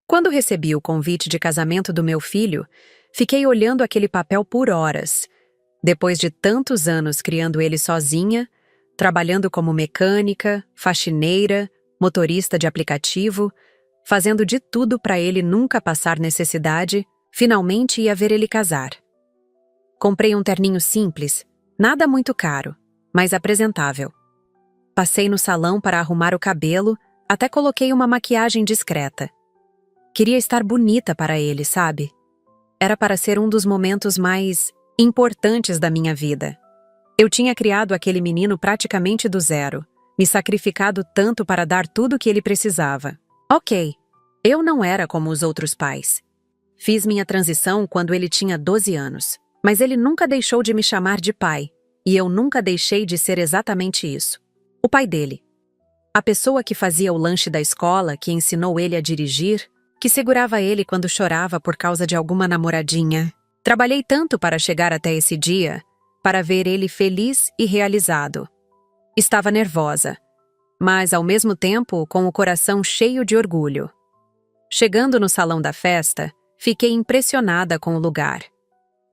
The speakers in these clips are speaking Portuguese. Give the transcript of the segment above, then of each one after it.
Quando recebi o convite de casamento do meu filho, fiquei olhando aquele papel por horas. Depois de tantos anos criando ele sozinha, trabalhando como mecânica, faxineira, motorista de aplicativo, fazendo de tudo para ele nunca passar necessidade, finalmente ia ver ele casar. Comprei um terninho simples, nada muito caro, mas apresentável. Passei no salão para arrumar o cabelo, até coloquei uma maquiagem discreta. Queria estar bonita para ele, sabe? Era para ser um dos momentos mais importantes da minha vida. Eu tinha criado aquele menino praticamente do zero, me sacrificado tanto para dar tudo o que ele precisava. Ok, eu não era como os outros pais. Fiz minha transição quando ele tinha 12 anos, mas ele nunca deixou de me chamar de pai, e eu nunca deixei de ser exatamente isso. O pai dele. A pessoa que fazia o lanche da escola, que ensinou ele a dirigir, que segurava ele quando chorava por causa de alguma namoradinha. Trabalhei tanto para chegar até esse dia, para ver ele feliz e realizado. Estava nervosa, mas ao mesmo tempo com o coração cheio de orgulho. Chegando no salão da festa, fiquei impressionada com o lugar.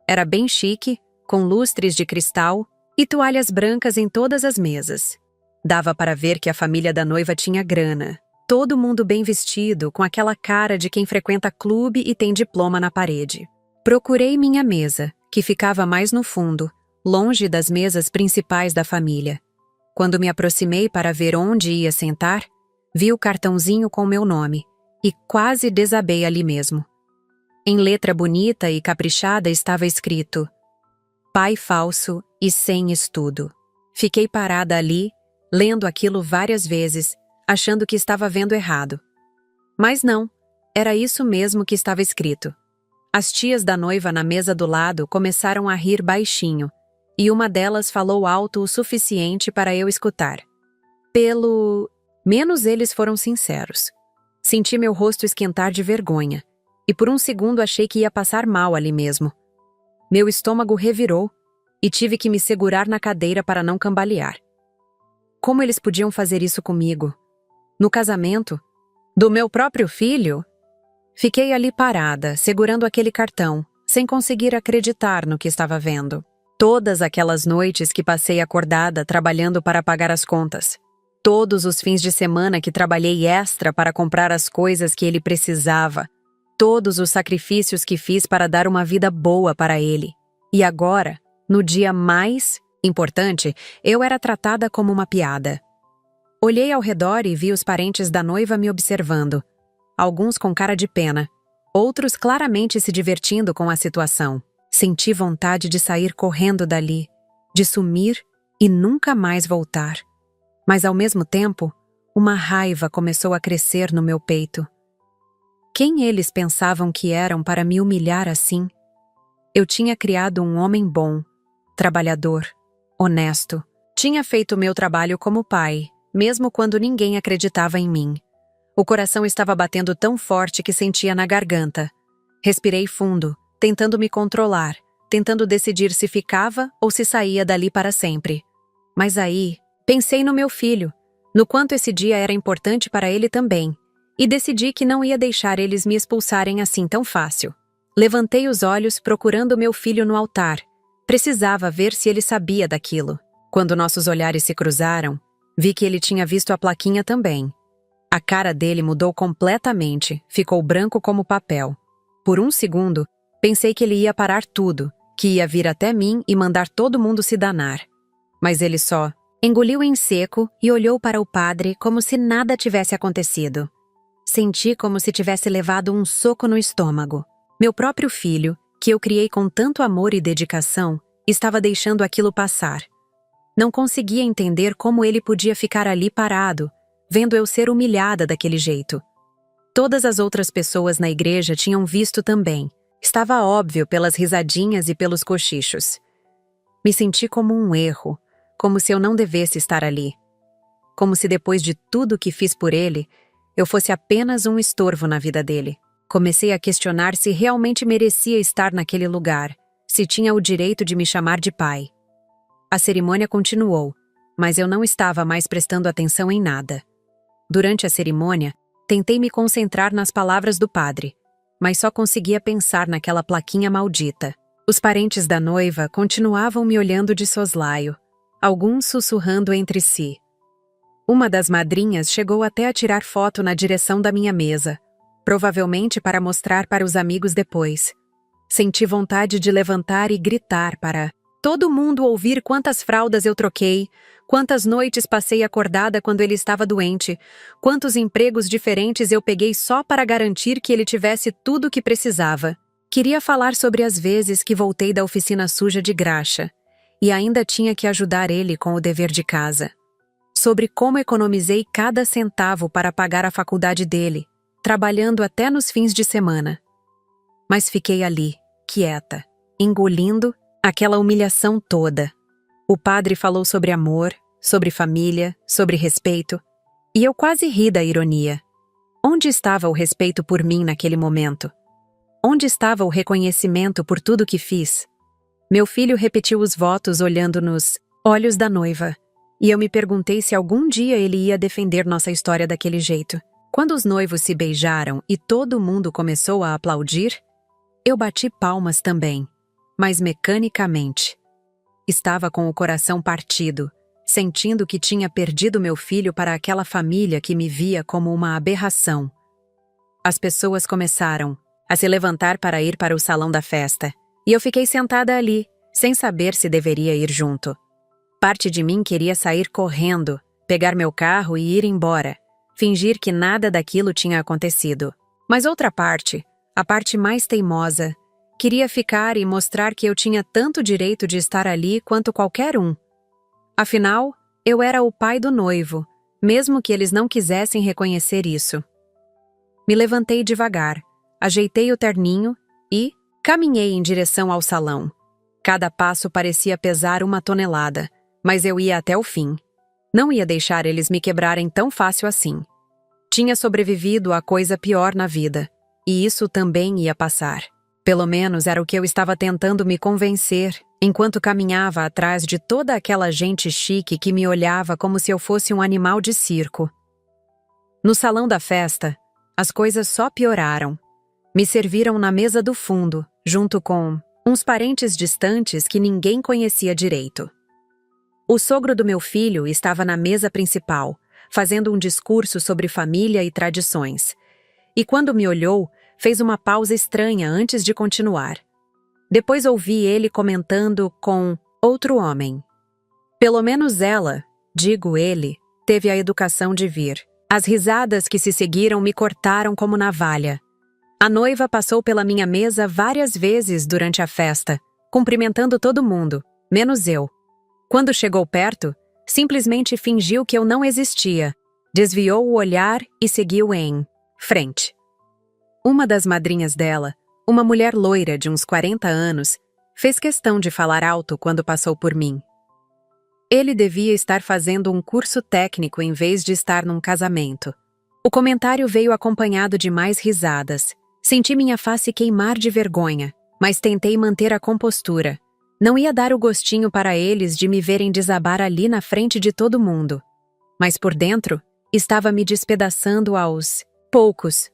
Era bem chique, com lustres de cristal e toalhas brancas em todas as mesas. Dava para ver que a família da noiva tinha grana. Todo mundo bem vestido, com aquela cara de quem frequenta clube e tem diploma na parede. Procurei minha mesa, que ficava mais no fundo, longe das mesas principais da família. Quando me aproximei para ver onde ia sentar, vi o cartãozinho com meu nome e quase desabei ali mesmo. Em letra bonita e caprichada estava escrito: Pai falso e sem estudo. Fiquei parada ali, lendo aquilo várias vezes, achando que estava vendo errado. Mas não, era isso mesmo que estava escrito. As tias da noiva na mesa do lado começaram a rir baixinho, e uma delas falou alto o suficiente para eu escutar. Menos eles foram sinceros. Senti meu rosto esquentar de vergonha, e por um segundo achei que ia passar mal ali mesmo. Meu estômago revirou, e tive que me segurar na cadeira para não cambalear. Como eles podiam fazer isso comigo? No casamento? Do meu próprio filho? Fiquei ali parada, segurando aquele cartão, sem conseguir acreditar no que estava vendo. Todas aquelas noites que passei acordada trabalhando para pagar as contas. Todos os fins de semana que trabalhei extra para comprar as coisas que ele precisava. Todos os sacrifícios que fiz para dar uma vida boa para ele. E agora, no dia mais importante, eu era tratada como uma piada. Olhei ao redor e vi os parentes da noiva me observando. Alguns com cara de pena, outros claramente se divertindo com a situação. Senti vontade de sair correndo dali, de sumir e nunca mais voltar. Mas ao mesmo tempo, uma raiva começou a crescer no meu peito. Quem eles pensavam que eram para me humilhar assim? Eu tinha criado um homem bom, trabalhador, honesto. Tinha feito o meu trabalho como pai, mesmo quando ninguém acreditava em mim. O coração estava batendo tão forte que sentia na garganta. Respirei fundo, tentando me controlar, tentando decidir se ficava ou se saía dali para sempre. Mas aí, pensei no meu filho, no quanto esse dia era importante para ele também, e decidi que não ia deixar eles me expulsarem assim tão fácil. Levantei os olhos procurando meu filho no altar. Precisava ver se ele sabia daquilo. Quando nossos olhares se cruzaram, vi que ele tinha visto a plaquinha também. A cara dele mudou completamente, ficou branco como papel. Por um segundo, pensei que ele ia parar tudo, que ia vir até mim e mandar todo mundo se danar. Mas ele só engoliu em seco e olhou para o padre como se nada tivesse acontecido. Senti como se tivesse levado um soco no estômago. Meu próprio filho, que eu criei com tanto amor e dedicação, estava deixando aquilo passar. Não conseguia entender como ele podia ficar ali parado, vendo eu ser humilhada daquele jeito. Todas as outras pessoas na igreja tinham visto também. Estava óbvio pelas risadinhas e pelos cochichos. Me senti como um erro, como se eu não devesse estar ali. Como se depois de tudo que fiz por ele, eu fosse apenas um estorvo na vida dele. Comecei a questionar se realmente merecia estar naquele lugar, se tinha o direito de me chamar de pai. A cerimônia continuou, mas eu não estava mais prestando atenção em nada. Durante a cerimônia, Tentei me concentrar nas palavras do padre, mas só conseguia pensar naquela plaquinha maldita. Os parentes da noiva continuavam me olhando de soslaio, alguns sussurrando entre si. Uma das madrinhas chegou até a tirar foto na direção da minha mesa, provavelmente para mostrar para os amigos depois. Senti vontade de levantar e gritar para todo mundo ouvir quantas fraldas eu troquei, quantas noites passei acordada quando ele estava doente, quantos empregos diferentes eu peguei só para garantir que ele tivesse tudo o que precisava. Queria falar sobre as vezes que voltei da oficina suja de graxa e ainda tinha que ajudar ele com o dever de casa. Sobre como economizei cada centavo para pagar a faculdade dele, trabalhando até nos fins de semana. Mas fiquei ali, quieta, engolindo aquela humilhação toda. O padre falou sobre amor, sobre família, sobre respeito, e eu quase ri da ironia. Onde estava o respeito por mim naquele momento? Onde estava o reconhecimento por tudo que fiz? Meu filho repetiu os votos olhando nos olhos da noiva, e eu me perguntei se algum dia ele ia defender nossa história daquele jeito. Quando os noivos se beijaram e todo mundo começou a aplaudir, eu bati palmas também, mas mecanicamente. Estava com o coração partido, sentindo que tinha perdido meu filho para aquela família que me via como uma aberração. As pessoas começaram a se levantar para ir para o salão da festa, e eu fiquei sentada ali, sem saber se deveria ir junto. Parte de mim queria sair correndo, pegar meu carro e ir embora, fingir que nada daquilo tinha acontecido. Mas outra parte, a parte mais teimosa, queria ficar e mostrar que eu tinha tanto direito de estar ali quanto qualquer um. Afinal, eu era o pai do noivo, mesmo que eles não quisessem reconhecer isso. Me levantei devagar, ajeitei o terninho e caminhei em direção ao salão. Cada passo parecia pesar 1 tonelada, mas eu ia até o fim. Não ia deixar eles me quebrarem tão fácil assim. Tinha sobrevivido a coisa pior na vida, e isso também ia passar. Pelo menos era o que eu estava tentando me convencer, enquanto caminhava atrás de toda aquela gente chique que me olhava como se eu fosse um animal de circo. No salão da festa, as coisas só pioraram. Me serviram na mesa do fundo, junto com uns parentes distantes que ninguém conhecia direito. O sogro do meu filho estava na mesa principal, fazendo um discurso sobre família e tradições. E quando me olhou, fez uma pausa estranha antes de continuar. Depois ouvi ele comentando com outro homem. Pelo menos ela, digo ele, teve a educação de vir. As risadas que se seguiram me cortaram como navalha. A noiva passou pela minha mesa várias vezes durante a festa, cumprimentando todo mundo, menos eu. Quando chegou perto, simplesmente fingiu que eu não existia, desviou o olhar e seguiu em frente. Uma das madrinhas dela, uma mulher loira de uns 40 anos, fez questão de falar alto quando passou por mim. Ele devia estar fazendo um curso técnico em vez de estar num casamento. O comentário veio acompanhado de mais risadas. Senti minha face queimar de vergonha, mas tentei manter a compostura. Não ia dar o gostinho para eles de me verem desabar ali na frente de todo mundo. Mas por dentro, estava me despedaçando aos poucos.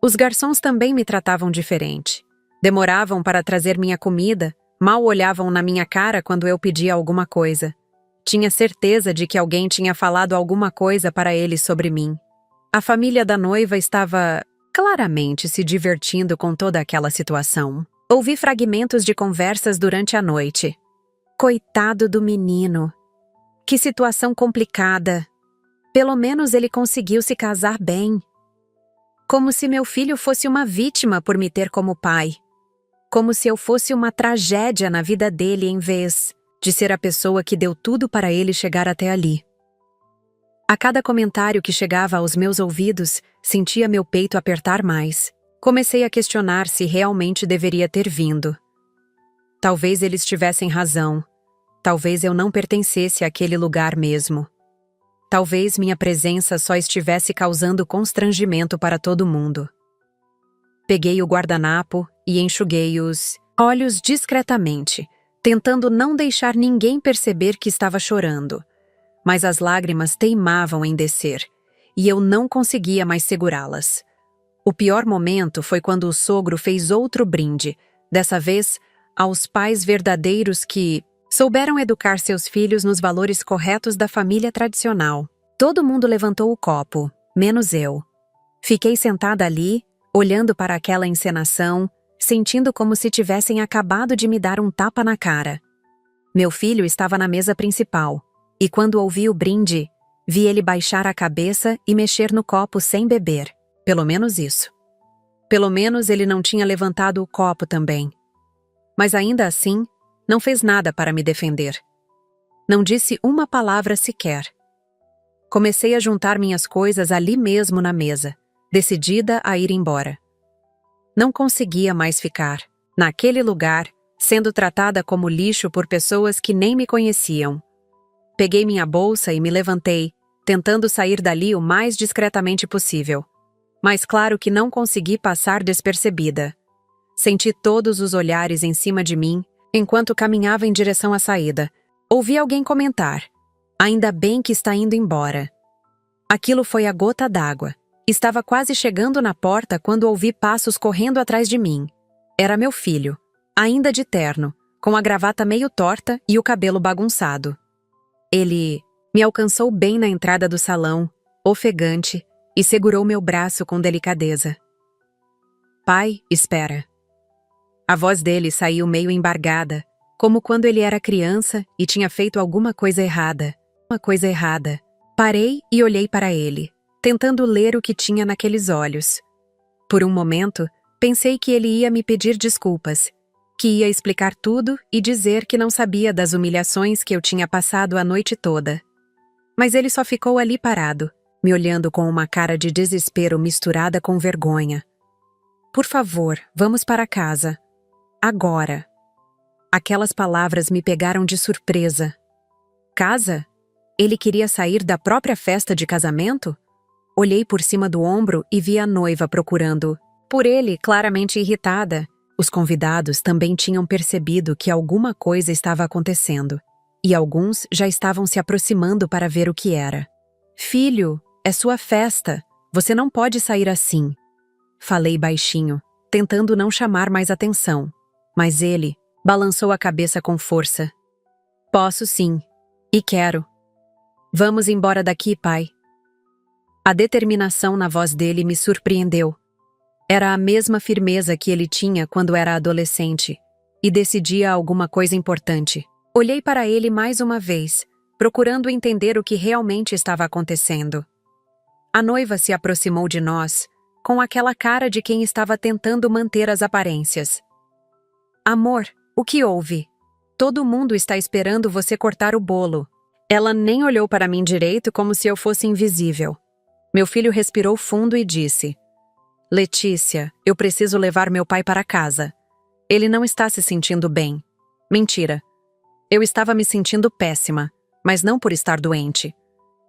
Os garçons também me tratavam diferente. Demoravam para trazer minha comida, mal olhavam na minha cara quando eu pedia alguma coisa. Tinha certeza de que alguém tinha falado alguma coisa para eles sobre mim. A família da noiva estava claramente se divertindo com toda aquela situação. Ouvi fragmentos de conversas durante a noite. Coitado do menino. Que situação complicada. Pelo menos ele conseguiu se casar bem. Como se meu filho fosse uma vítima por me ter como pai. Como se eu fosse uma tragédia na vida dele em vez de ser a pessoa que deu tudo para ele chegar até ali. A cada comentário que chegava aos meus ouvidos, sentia meu peito apertar mais. Comecei a questionar se realmente deveria ter vindo. Talvez eles tivessem razão. Talvez eu não pertencesse àquele lugar mesmo. Talvez minha presença só estivesse causando constrangimento para todo mundo. Peguei o guardanapo e enxuguei os olhos discretamente, tentando não deixar ninguém perceber que estava chorando. Mas as lágrimas teimavam em descer, e eu não conseguia mais segurá-las. O pior momento foi quando o sogro fez outro brinde, dessa vez aos pais verdadeiros que souberam educar seus filhos nos valores corretos da família tradicional. Todo mundo levantou o copo, menos eu. Fiquei sentada ali, olhando para aquela encenação, sentindo como se tivessem acabado de me dar um tapa na cara. Meu filho estava na mesa principal, e quando ouvi o brinde, vi ele baixar a cabeça e mexer no copo sem beber. Pelo menos isso. Pelo menos ele não tinha levantado o copo também. Mas ainda assim, não fez nada para me defender. Não disse uma palavra sequer. Comecei a juntar minhas coisas ali mesmo na mesa, decidida a ir embora. Não conseguia mais ficar, naquele lugar, sendo tratada como lixo por pessoas que nem me conheciam. Peguei minha bolsa e me levantei, tentando sair dali o mais discretamente possível. Mas claro que não consegui passar despercebida. Senti todos os olhares em cima de mim, enquanto caminhava em direção à saída. Ouvi alguém comentar: "Ainda bem que está indo embora." Aquilo foi a gota d'água. Estava quase chegando na porta quando ouvi passos correndo atrás de mim. Era meu filho, ainda de terno, com a gravata meio torta e o cabelo bagunçado. Ele me alcançou bem na entrada do salão, ofegante, e segurou meu braço com delicadeza. "Pai, espera." A voz dele saiu meio embargada, como quando ele era criança e tinha feito alguma coisa errada. Uma coisa errada. Parei e olhei para ele, tentando ler o que tinha naqueles olhos. Por um momento, pensei que ele ia me pedir desculpas, que ia explicar tudo e dizer que não sabia das humilhações que eu tinha passado a noite toda. Mas ele só ficou ali parado, me olhando com uma cara de desespero misturada com vergonha. "Por favor, vamos para casa. Agora." Aquelas palavras me pegaram de surpresa. Casa? Ele queria sair da própria festa de casamento? Olhei por cima do ombro e vi a noiva procurando por ele, claramente irritada. Os convidados também tinham percebido que alguma coisa estava acontecendo, e alguns já estavam se aproximando para ver o que era. "Filho, é sua festa. Você não pode sair assim." Falei baixinho, tentando não chamar mais atenção, mas ele balançou a cabeça com força. "Posso sim, e quero. Vamos embora daqui, pai." A determinação na voz dele me surpreendeu. Era a mesma firmeza que ele tinha quando era adolescente e decidia alguma coisa importante. Olhei para ele mais uma vez, procurando entender o que realmente estava acontecendo. A noiva se aproximou de nós, com aquela cara de quem estava tentando manter as aparências. "Amor, o que houve? Todo mundo está esperando você cortar o bolo." Ela nem olhou para mim direito, como se eu fosse invisível. Meu filho respirou fundo e disse: "Letícia, eu preciso levar meu pai para casa. Ele não está se sentindo bem." Mentira. Eu estava me sentindo péssima, mas não por estar doente.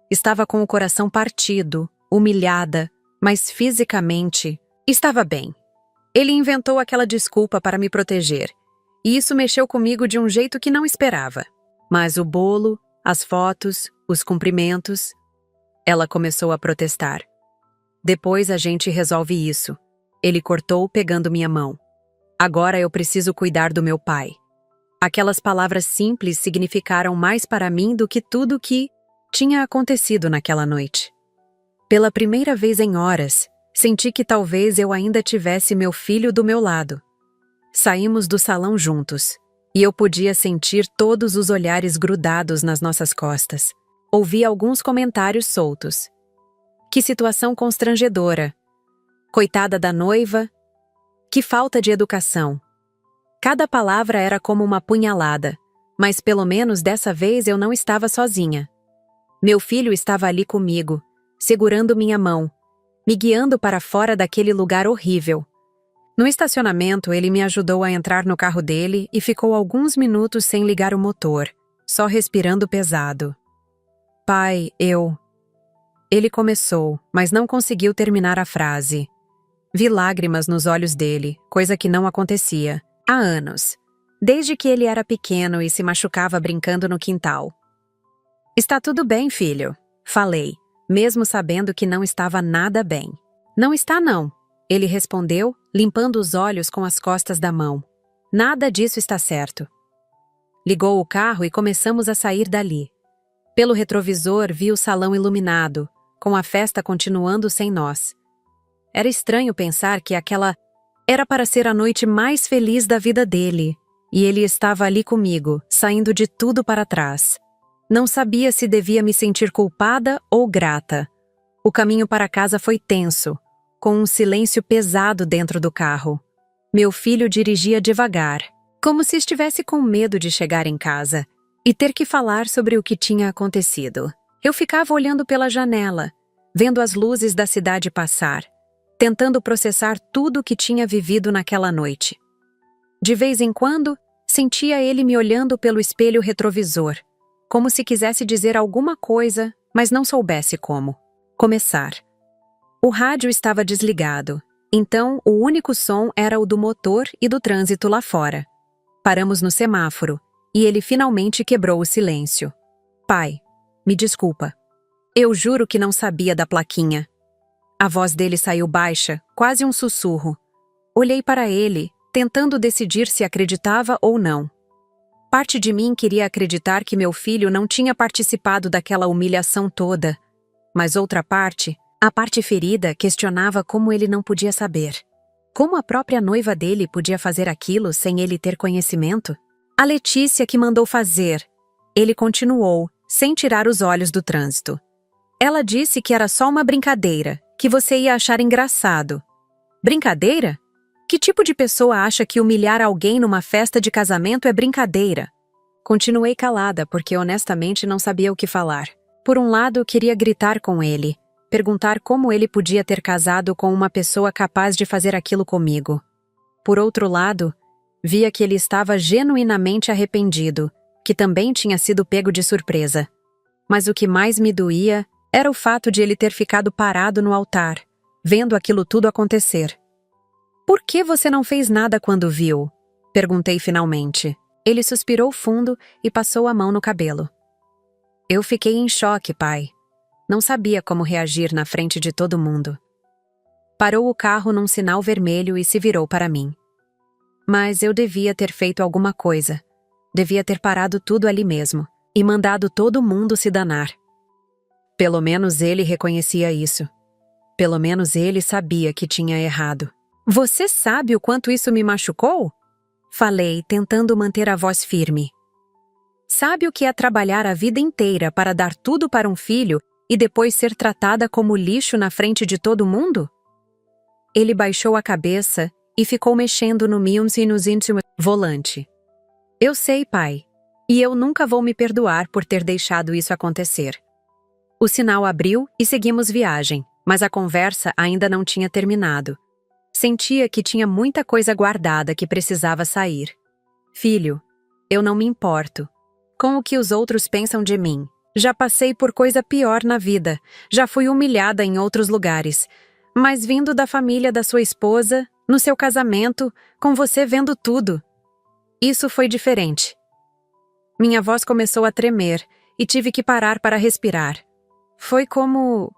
Estava com o coração partido, humilhada, mas fisicamente estava bem. Ele inventou aquela desculpa para me proteger, e isso mexeu comigo de um jeito que não esperava. Mas o bolo, as fotos, os cumprimentos... Ela começou a protestar. "Depois a gente resolve isso." Ele cortou pegando minha mão. "Agora eu preciso cuidar do meu pai." Aquelas palavras simples significaram mais para mim do que tudo o que tinha acontecido naquela noite. Pela primeira vez em horas, senti que talvez eu ainda tivesse meu filho do meu lado. Saímos do salão juntos, e eu podia sentir todos os olhares grudados nas nossas costas. Ouvi alguns comentários soltos. "Que situação constrangedora. Coitada da noiva. Que falta de educação." Cada palavra era como uma punhalada, mas pelo menos dessa vez eu não estava sozinha. Meu filho estava ali comigo, segurando minha mão, me guiando para fora daquele lugar horrível. No estacionamento, ele me ajudou a entrar no carro dele e ficou alguns minutos sem ligar o motor, só respirando pesado. "Pai, eu..." Ele começou, mas não conseguiu terminar a frase. Vi lágrimas nos olhos dele, coisa que não acontecia há anos, desde que ele era pequeno e se machucava brincando no quintal. "Está tudo bem, filho," falei, mesmo sabendo que não estava nada bem. Não está não, ele respondeu, limpando os olhos com as costas da mão. Nada disso está certo. Ligou o carro e começamos a sair dali. Pelo retrovisor vi o salão iluminado, com a festa continuando sem nós. Era estranho pensar que aquela era para ser a noite mais feliz da vida dele, e ele estava ali comigo, saindo de tudo para trás. Não sabia se devia me sentir culpada ou grata. O caminho para casa foi tenso, com um silêncio pesado dentro do carro. Meu filho dirigia devagar, como se estivesse com medo de chegar em casa e ter que falar sobre o que tinha acontecido. Eu ficava olhando pela janela, vendo as luzes da cidade passar, tentando processar tudo o que tinha vivido naquela noite. De vez em quando, sentia ele me olhando pelo espelho retrovisor, como se quisesse dizer alguma coisa, mas não soubesse como. Começar. O rádio estava desligado, então o único som era o do motor e do trânsito lá fora. Paramos no semáforo, e ele finalmente quebrou o silêncio. Pai, me desculpa. Eu juro que não sabia da plaquinha. A voz dele saiu baixa, quase um sussurro. Olhei para ele, tentando decidir se acreditava ou não. Parte de mim queria acreditar que meu filho não tinha participado daquela humilhação toda, mas outra parte, a parte ferida, questionava como ele não podia saber. Como a própria noiva dele podia fazer aquilo sem ele ter conhecimento? A Letícia que mandou fazer. Ele continuou, sem tirar os olhos do trânsito. Ela disse que era só uma brincadeira, que você ia achar engraçado. Brincadeira? Que tipo de pessoa acha que humilhar alguém numa festa de casamento é brincadeira? Continuei calada porque honestamente não sabia o que falar. Por um lado, queria gritar com ele, perguntar como ele podia ter casado com uma pessoa capaz de fazer aquilo comigo. Por outro lado, via que ele estava genuinamente arrependido, que também tinha sido pego de surpresa. Mas o que mais me doía era o fato de ele ter ficado parado no altar, vendo aquilo tudo acontecer. Por que você não fez nada quando viu? Perguntei finalmente. Ele suspirou fundo e passou a mão no cabelo. Eu fiquei em choque, pai. Não sabia como reagir na frente de todo mundo. Parou o carro num sinal vermelho e se virou para mim. Mas eu devia ter feito alguma coisa. Devia ter parado tudo ali mesmo e mandado todo mundo se danar. Pelo menos ele reconhecia isso. Pelo menos ele sabia que tinha errado. Você sabe o quanto isso me machucou? Falei, tentando manter a voz firme. Sabe o que é trabalhar a vida inteira para dar tudo para um filho e depois ser tratada como lixo na frente de todo mundo? Ele baixou a cabeça e ficou mexendo no volante. Eu sei, pai. E eu nunca vou me perdoar por ter deixado isso acontecer. O sinal abriu e seguimos viagem, mas a conversa ainda não tinha terminado. Sentia que tinha muita coisa guardada que precisava sair. Filho, eu não me importo com o que os outros pensam de mim. Já passei por coisa pior na vida, já fui humilhada em outros lugares, mas vindo da família da sua esposa, no seu casamento, com você vendo tudo. Isso foi diferente. Minha voz começou a tremer e tive que parar para respirar. Foi como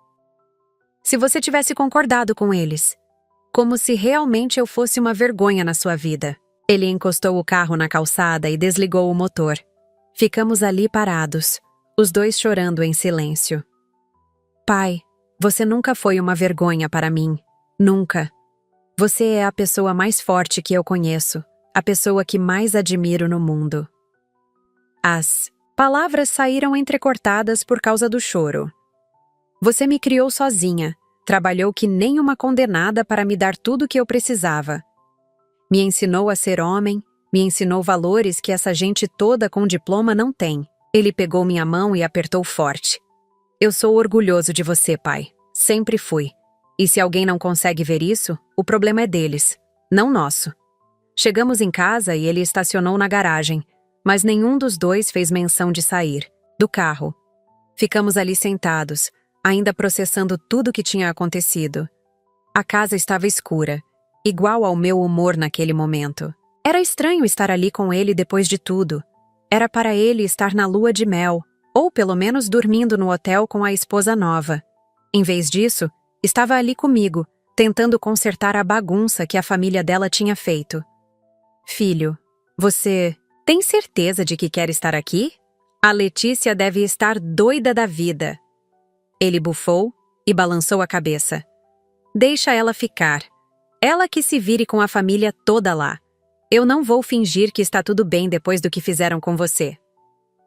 se você tivesse concordado com eles. Como se realmente eu fosse uma vergonha na sua vida. Ele encostou o carro na calçada e desligou o motor. Ficamos ali parados, os dois chorando em silêncio. Pai, você nunca foi uma vergonha para mim. Nunca. Você é a pessoa mais forte que eu conheço, a pessoa que mais admiro no mundo. As palavras saíram entrecortadas por causa do choro. Você me criou sozinha, trabalhou que nem uma condenada para me dar tudo o que eu precisava. Me ensinou a ser homem, me ensinou valores que essa gente toda com diploma não tem. Ele pegou minha mão e apertou forte. Eu sou orgulhoso de você, pai. Sempre fui. E se alguém não consegue ver isso, o problema é deles, não nosso. Chegamos em casa e ele estacionou na garagem, mas nenhum dos dois fez menção de sair do carro. Ficamos ali sentados, ainda processando tudo o que tinha acontecido. A casa estava escura, igual ao meu humor naquele momento. Era estranho estar ali com ele depois de tudo. Era para ele estar na lua de mel, ou pelo menos dormindo no hotel com a esposa nova. Em vez disso, estava ali comigo, tentando consertar a bagunça que a família dela tinha feito. Filho, você tem certeza de que quer estar aqui? A Letícia deve estar doida da vida. Ele bufou e balançou a cabeça. Deixa ela ficar. Ela que se vire com a família toda lá. Eu não vou fingir que está tudo bem depois do que fizeram com você.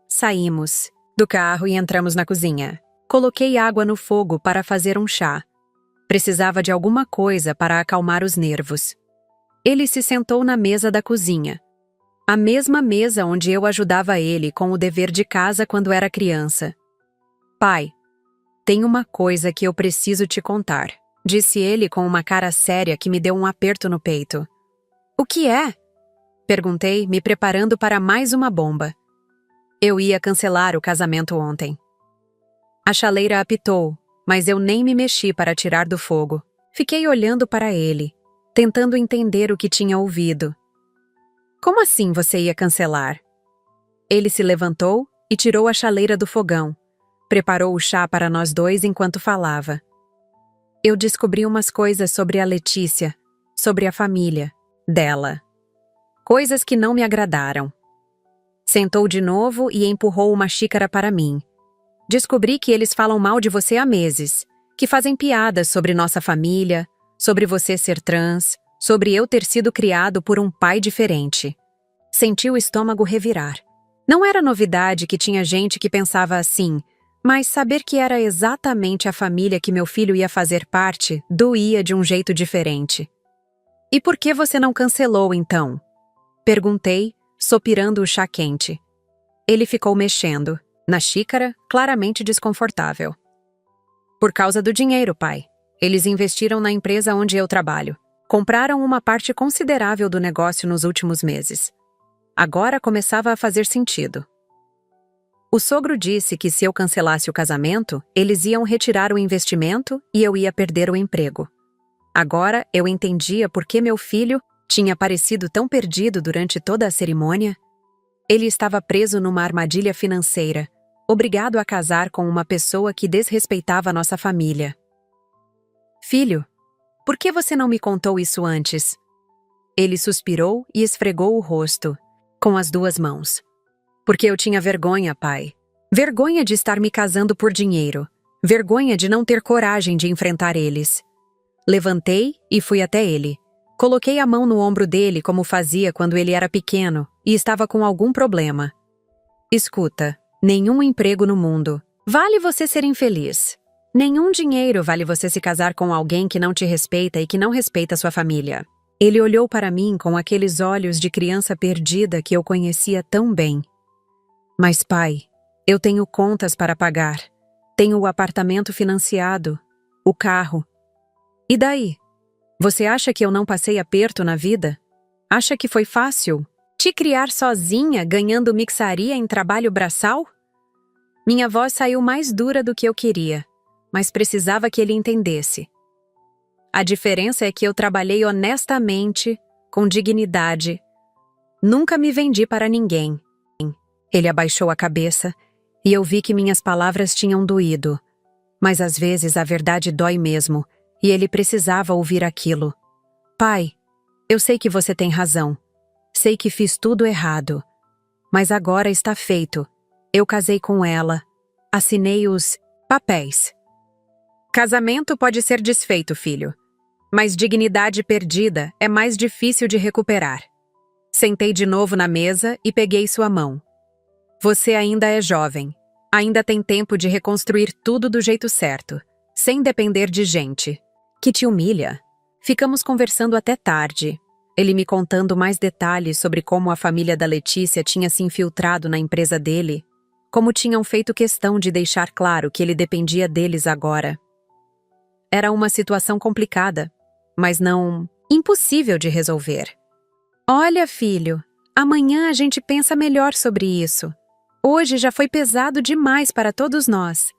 Saímos do carro e entramos na cozinha. Coloquei água no fogo para fazer um chá. Precisava de alguma coisa para acalmar os nervos. Ele se sentou na mesa da cozinha. A mesma mesa onde eu ajudava ele com o dever de casa quando era criança. Pai, tem uma coisa que eu preciso te contar, disse ele com uma cara séria que me deu um aperto no peito. O que é? Perguntei, me preparando para mais uma bomba. Eu ia cancelar o casamento ontem. A chaleira apitou, mas eu nem me mexi para tirar do fogo. Fiquei olhando para ele, tentando entender o que tinha ouvido. Como assim você ia cancelar? Ele se levantou e tirou a chaleira do fogão. Preparou o chá para nós dois enquanto falava. Eu descobri umas coisas sobre a Letícia, sobre a família dela. Coisas que não me agradaram. Sentou de novo e empurrou uma xícara para mim. Descobri que eles falam mal de você há meses, que fazem piadas sobre nossa família, sobre você ser trans, sobre eu ter sido criado por um pai diferente. Senti o estômago revirar. Não era novidade que tinha gente que pensava assim, mas saber que era exatamente a família que meu filho ia fazer parte doía de um jeito diferente. E por que você não cancelou, então? Perguntei, sopirando o chá quente. Ele ficou mexendo, na xícara, claramente desconfortável. Por causa do dinheiro, pai. Eles investiram na empresa onde eu trabalho. Compraram uma parte considerável do negócio nos últimos meses. Agora começava a fazer sentido. O sogro disse que se eu cancelasse o casamento, eles iam retirar o investimento e eu ia perder o emprego. Agora eu entendia por que meu filho tinha parecido tão perdido durante toda a cerimônia. Ele estava preso numa armadilha financeira, obrigado a casar com uma pessoa que desrespeitava nossa família. Filho, por que você não me contou isso antes? Ele suspirou e esfregou o rosto, com as duas mãos. Porque eu tinha vergonha, pai. Vergonha de estar me casando por dinheiro. Vergonha de não ter coragem de enfrentar eles. Levantei e fui até ele. Coloquei a mão no ombro dele como fazia quando ele era pequeno e estava com algum problema. Escuta, nenhum emprego no mundo vale você ser infeliz. Nenhum dinheiro vale você se casar com alguém que não te respeita e que não respeita sua família. Ele olhou para mim com aqueles olhos de criança perdida que eu conhecia tão bem. Mas, pai, eu tenho contas para pagar. Tenho o apartamento financiado, o carro. E daí? Você acha que eu não passei aperto na vida? Acha que foi fácil te criar sozinha, ganhando mixaria em trabalho braçal? Minha voz saiu mais dura do que eu queria, mas precisava que ele entendesse. A diferença é que eu trabalhei honestamente, com dignidade. Nunca me vendi para ninguém. Ele abaixou a cabeça e eu vi que minhas palavras tinham doído. Mas às vezes a verdade dói mesmo, e ele precisava ouvir aquilo. Pai, eu sei que você tem razão. Sei que fiz tudo errado. Mas agora está feito. Eu casei com ela. Assinei os papéis. Casamento pode ser desfeito, filho. Mas dignidade perdida é mais difícil de recuperar. Sentei de novo na mesa e peguei sua mão. Você ainda é jovem. Ainda tem tempo de reconstruir tudo do jeito certo, sem depender de gente que te humilha. Ficamos conversando até tarde. Ele me contando mais detalhes sobre como a família da Letícia tinha se infiltrado na empresa dele, como tinham feito questão de deixar claro que ele dependia deles agora. Era uma situação complicada, mas não impossível de resolver. Olha, filho, amanhã a gente pensa melhor sobre isso. Hoje já foi pesado demais para todos nós.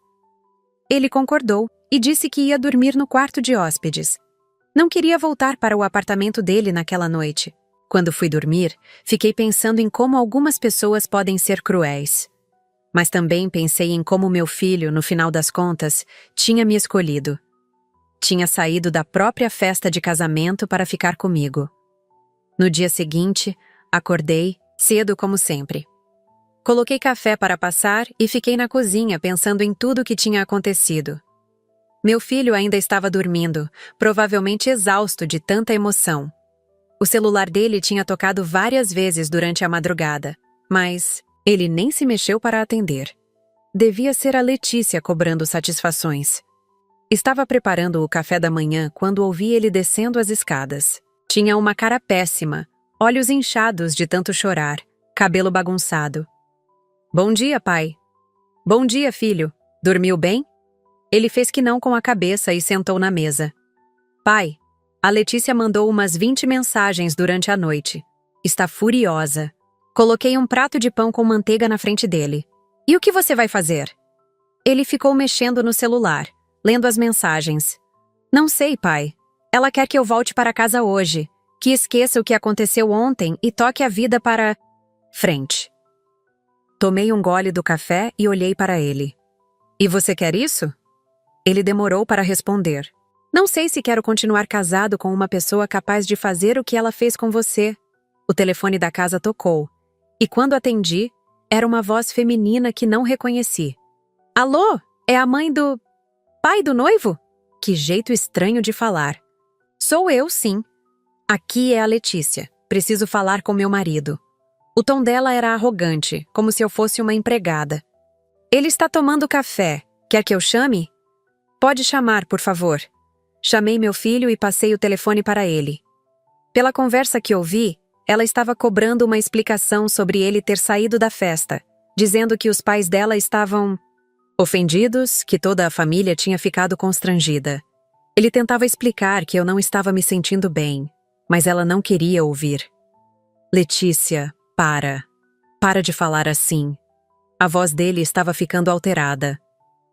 Ele concordou e disse que ia dormir no quarto de hóspedes. Não queria voltar para o apartamento dele naquela noite. Quando fui dormir, fiquei pensando em como algumas pessoas podem ser cruéis. Mas também pensei em como meu filho, no final das contas, tinha me escolhido. Tinha saído da própria festa de casamento para ficar comigo. No dia seguinte, acordei, cedo como sempre. Coloquei café para passar e fiquei na cozinha pensando em tudo o que tinha acontecido. Meu filho ainda estava dormindo, provavelmente exausto de tanta emoção. O celular dele tinha tocado várias vezes durante a madrugada, mas ele nem se mexeu para atender. Devia ser a Letícia cobrando satisfações. Estava preparando o café da manhã quando ouvi ele descendo as escadas. Tinha uma cara péssima, olhos inchados de tanto chorar, cabelo bagunçado. Bom dia, pai. Bom dia, filho. Dormiu bem? Ele fez que não com a cabeça e sentou na mesa. Pai, a Letícia mandou umas 20 mensagens durante a noite. Está furiosa. Coloquei um prato de pão com manteiga na frente dele. E o que você vai fazer? Ele ficou mexendo no celular, lendo as mensagens. Não sei, pai. Ela quer que eu volte para casa hoje, que esqueça o que aconteceu ontem e toque a vida para frente. Tomei um gole do café e olhei para ele. E você quer isso? Ele demorou para responder. Não sei se quero continuar casado com uma pessoa capaz de fazer o que ela fez com você. O telefone da casa tocou. E quando atendi, era uma voz feminina que não reconheci. Alô? É a mãe do... pai do noivo? Que jeito estranho de falar. Sou eu, sim. Aqui é a Letícia. Preciso falar com meu marido. O tom dela era arrogante, como se eu fosse uma empregada. Ele está tomando café. Quer que eu chame? Pode chamar, por favor. Chamei meu filho e passei o telefone para ele. Pela conversa que ouvi, ela estava cobrando uma explicação sobre ele ter saído da festa, dizendo que os pais dela estavam ofendidos, que toda a família tinha ficado constrangida. Ele tentava explicar que eu não estava me sentindo bem, mas ela não queria ouvir. Letícia, para. Para de falar assim. A voz dele estava ficando alterada.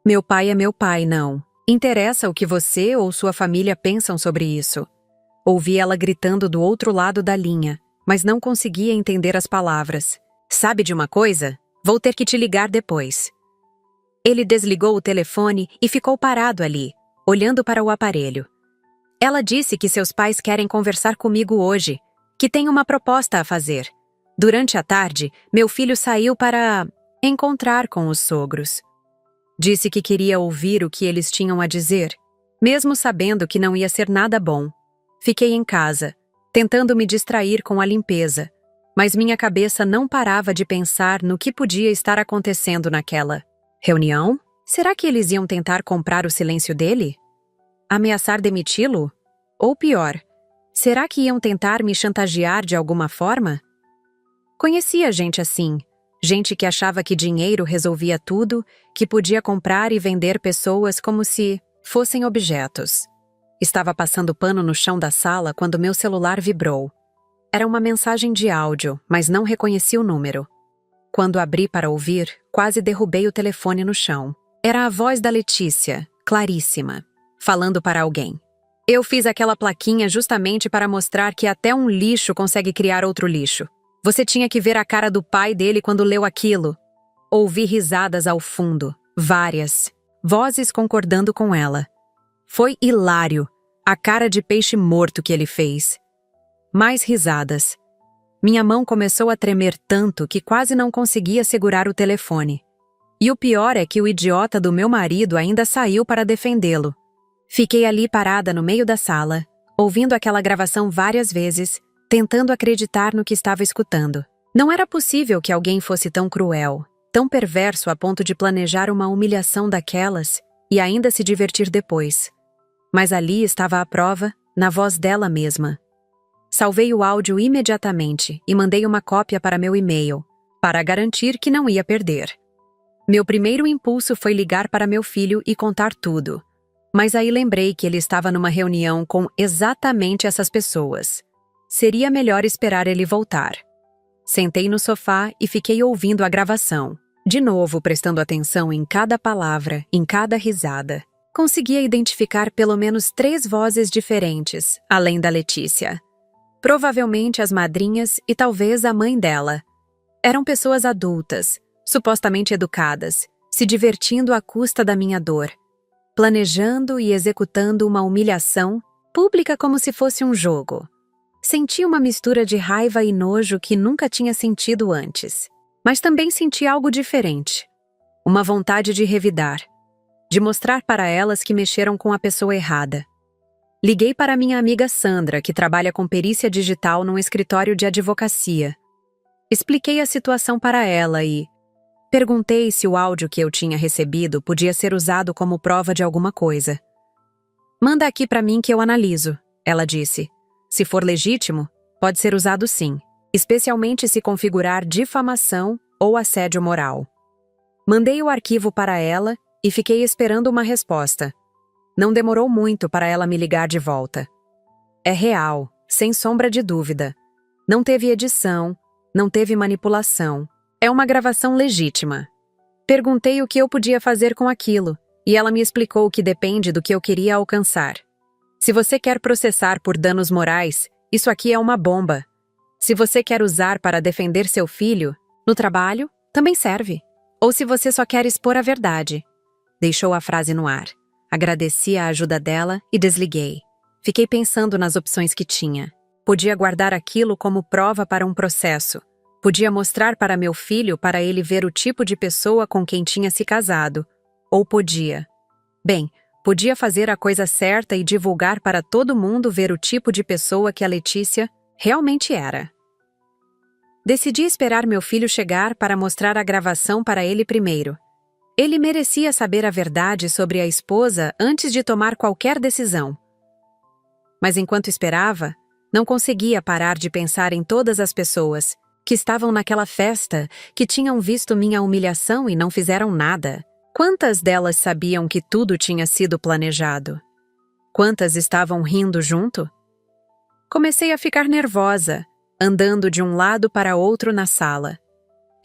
Meu pai é meu pai, não. Interessa o que você ou sua família pensam sobre isso. Ouvi ela gritando do outro lado da linha, mas não conseguia entender as palavras. Sabe de uma coisa? Vou ter que te ligar depois. Ele desligou o telefone e ficou parado ali, olhando para o aparelho. Ela disse que seus pais querem conversar comigo hoje, que tem uma proposta a fazer. Durante a tarde, meu filho saiu para encontrar com os sogros. Disse que queria ouvir o que eles tinham a dizer, mesmo sabendo que não ia ser nada bom. Fiquei em casa, tentando me distrair com a limpeza, mas minha cabeça não parava de pensar no que podia estar acontecendo naquela reunião. Será que eles iam tentar comprar o silêncio dele? Ameaçar demiti-lo? Ou pior, será que iam tentar me chantagear de alguma forma? Conhecia gente assim, gente que achava que dinheiro resolvia tudo, que podia comprar e vender pessoas como se fossem objetos. Estava passando pano no chão da sala quando meu celular vibrou. Era uma mensagem de áudio, mas não reconheci o número. Quando abri para ouvir, quase derrubei o telefone no chão. Era a voz da Letícia, claríssima, falando para alguém. Eu fiz aquela plaquinha justamente para mostrar que até um lixo consegue criar outro lixo. Você tinha que ver a cara do pai dele quando leu aquilo. Ouvi risadas ao fundo, várias, vozes concordando com ela. Foi hilário, a cara de peixe morto que ele fez. Mais risadas. Minha mão começou a tremer tanto que quase não conseguia segurar o telefone. E o pior é que o idiota do meu marido ainda saiu para defendê-lo. Fiquei ali parada no meio da sala, ouvindo aquela gravação várias vezes, tentando acreditar no que estava escutando. Não era possível que alguém fosse tão cruel, tão perverso a ponto de planejar uma humilhação daquelas e ainda se divertir depois. Mas ali estava a prova, na voz dela mesma. Salvei o áudio imediatamente e mandei uma cópia para meu e-mail, para garantir que não ia perder. Meu primeiro impulso foi ligar para meu filho e contar tudo. Mas aí lembrei que ele estava numa reunião com exatamente essas pessoas. Seria melhor esperar ele voltar. Sentei no sofá e fiquei ouvindo a gravação, de novo prestando atenção em cada palavra, em cada risada. Conseguia identificar pelo menos 3 vozes diferentes, além da Letícia. Provavelmente as madrinhas e talvez a mãe dela. Eram pessoas adultas, supostamente educadas, se divertindo à custa da minha dor, planejando e executando uma humilhação pública como se fosse um jogo. Senti uma mistura de raiva e nojo que nunca tinha sentido antes. Mas também senti algo diferente. Uma vontade de revidar. De mostrar para elas que mexeram com a pessoa errada. Liguei para minha amiga Sandra, que trabalha com perícia digital num escritório de advocacia. Expliquei a situação para ela e perguntei se o áudio que eu tinha recebido podia ser usado como prova de alguma coisa. Manda aqui para mim que eu analiso, ela disse. Se for legítimo, pode ser usado sim, especialmente se configurar difamação ou assédio moral. Mandei o arquivo para ela e fiquei esperando uma resposta. Não demorou muito para ela me ligar de volta. É real, sem sombra de dúvida. Não teve edição, não teve manipulação. É uma gravação legítima. Perguntei o que eu podia fazer com aquilo, e ela me explicou que depende do que eu queria alcançar. Se você quer processar por danos morais, isso aqui é uma bomba. Se você quer usar para defender seu filho, no trabalho, também serve. Ou se você só quer expor a verdade. Deixou a frase no ar. Agradeci a ajuda dela e desliguei. Fiquei pensando nas opções que tinha. Podia guardar aquilo como prova para um processo. Podia mostrar para meu filho para ele ver o tipo de pessoa com quem tinha se casado. Ou podia fazer a coisa certa e divulgar para todo mundo ver o tipo de pessoa que a Letícia realmente era. Decidi esperar meu filho chegar para mostrar a gravação para ele primeiro. Ele merecia saber a verdade sobre a esposa antes de tomar qualquer decisão. Mas enquanto esperava, não conseguia parar de pensar em todas as pessoas que estavam naquela festa, que tinham visto minha humilhação e não fizeram nada. Quantas delas sabiam que tudo tinha sido planejado? Quantas estavam rindo junto? Comecei a ficar nervosa, andando de um lado para outro na sala.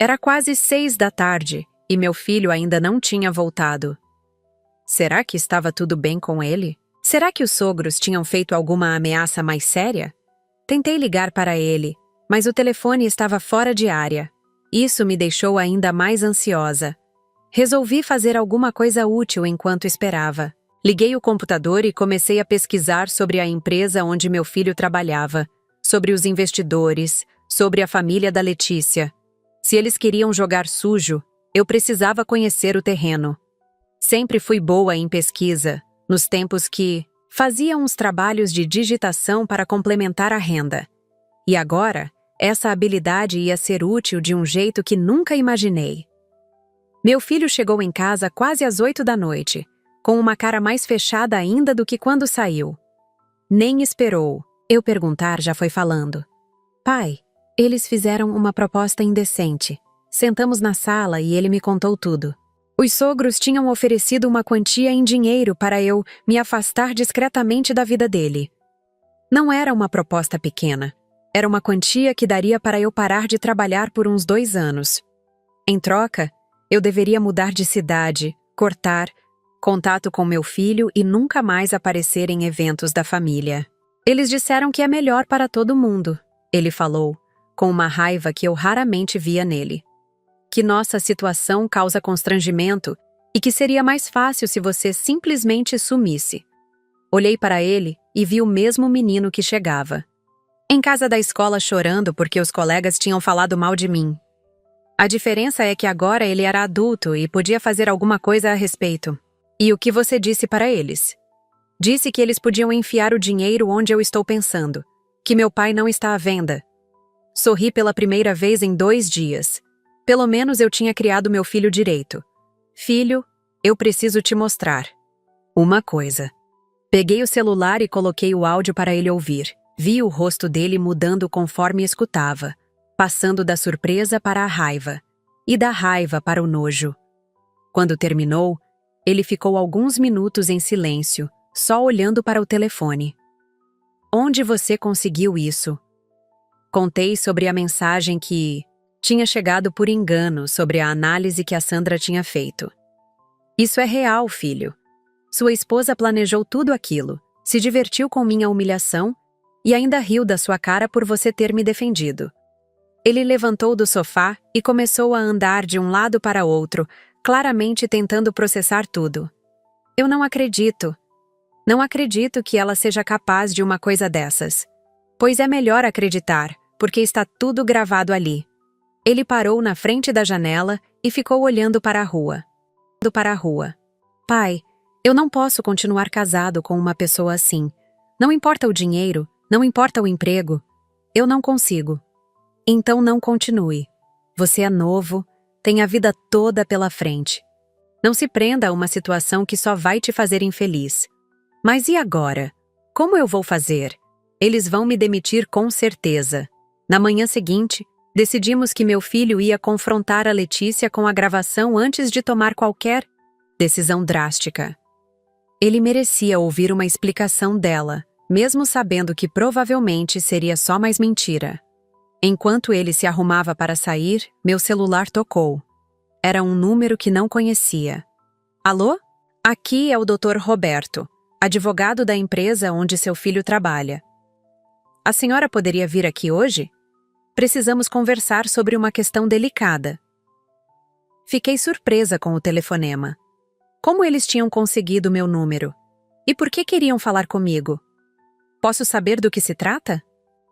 Era quase 6 da tarde e meu filho ainda não tinha voltado. Será que estava tudo bem com ele? Será que os sogros tinham feito alguma ameaça mais séria? Tentei ligar para ele, mas o telefone estava fora de área. Isso me deixou ainda mais ansiosa. Resolvi fazer alguma coisa útil enquanto esperava. Liguei o computador e comecei a pesquisar sobre a empresa onde meu filho trabalhava, sobre os investidores, sobre a família da Letícia. Se eles queriam jogar sujo, eu precisava conhecer o terreno. Sempre fui boa em pesquisa, nos tempos que fazia uns trabalhos de digitação para complementar a renda. E agora, essa habilidade ia ser útil de um jeito que nunca imaginei. Meu filho chegou em casa quase às 8 da noite, com uma cara mais fechada ainda do que quando saiu. Nem esperou. Eu perguntar já foi falando. Pai, eles fizeram uma proposta indecente. Sentamos na sala e ele me contou tudo. Os sogros tinham oferecido uma quantia em dinheiro para eu me afastar discretamente da vida dele. Não era uma proposta pequena. Era uma quantia que daria para eu parar de trabalhar por uns 2 anos. Em troca, eu deveria mudar de cidade, cortar contato com meu filho e nunca mais aparecer em eventos da família. Eles disseram que é melhor para todo mundo, ele falou, com uma raiva que eu raramente via nele. Que nossa situação causa constrangimento e que seria mais fácil se você simplesmente sumisse. Olhei para ele e vi o mesmo menino que chegava. Em casa da escola chorando porque os colegas tinham falado mal de mim. A diferença é que agora ele era adulto e podia fazer alguma coisa a respeito. E o que você disse para eles? Disse que eles podiam enfiar o dinheiro onde eu estou pensando, que meu pai não está à venda. Sorri pela primeira vez em 2 dias. Pelo menos eu tinha criado meu filho direito. Filho, eu preciso te mostrar uma coisa. Peguei o celular e coloquei o áudio para ele ouvir. Vi o rosto dele mudando conforme escutava, passando da surpresa para a raiva, e da raiva para o nojo. Quando terminou, ele ficou alguns minutos em silêncio, só olhando para o telefone. Onde você conseguiu isso? Contei sobre a mensagem que tinha chegado por engano sobre a análise que a Sandra tinha feito. Isso é real, filho. Sua esposa planejou tudo aquilo, se divertiu com minha humilhação e ainda riu da sua cara por você ter me defendido. Ele levantou do sofá e começou a andar de um lado para outro, claramente tentando processar tudo. Eu não acredito. Não acredito que ela seja capaz de uma coisa dessas. Pois é melhor acreditar, porque está tudo gravado ali. Ele parou na frente da janela e ficou olhando para a rua. Pai, eu não posso continuar casado com uma pessoa assim. Não importa o dinheiro, não importa o emprego. Eu não consigo. Então não continue. Você é novo, tem a vida toda pela frente. Não se prenda a uma situação que só vai te fazer infeliz. Mas e agora? Como eu vou fazer? Eles vão me demitir com certeza. Na manhã seguinte, decidimos que meu filho ia confrontar a Letícia com a gravação antes de tomar qualquer decisão drástica. Ele merecia ouvir uma explicação dela, mesmo sabendo que provavelmente seria só mais mentira. Enquanto ele se arrumava para sair, meu celular tocou. Era um número que não conhecia. Alô? Aqui é o Dr. Roberto, advogado da empresa onde seu filho trabalha. A senhora poderia vir aqui hoje? Precisamos conversar sobre uma questão delicada. Fiquei surpresa com o telefonema. Como eles tinham conseguido meu número? E por que queriam falar comigo? Posso saber do que se trata?